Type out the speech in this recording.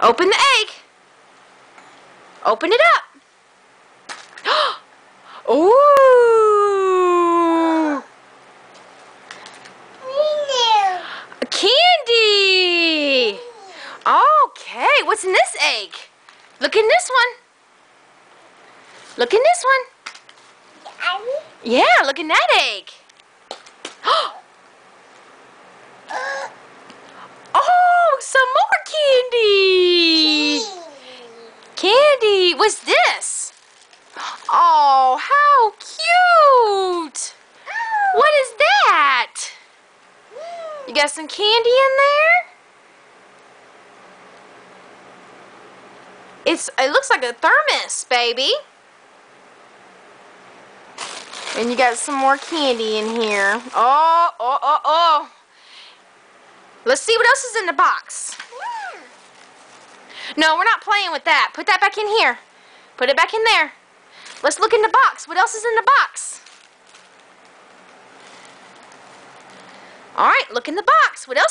Open the egg. Open it up. Ooh. Candy. Okay, what's in this egg? Look in this one. Look in this one. Yeah, look in that egg. Oh, some more candy. Candy, what's this? Oh, how cute. What is that? You got some candy in there? It looks like a thermos, baby. And you got some more candy in here. Oh. Let's see what else is in the box. No, we're not playing with that. Put that back in here. Put it back in there. Let's look in the box. What else is in the box? All right, look in the box. What else?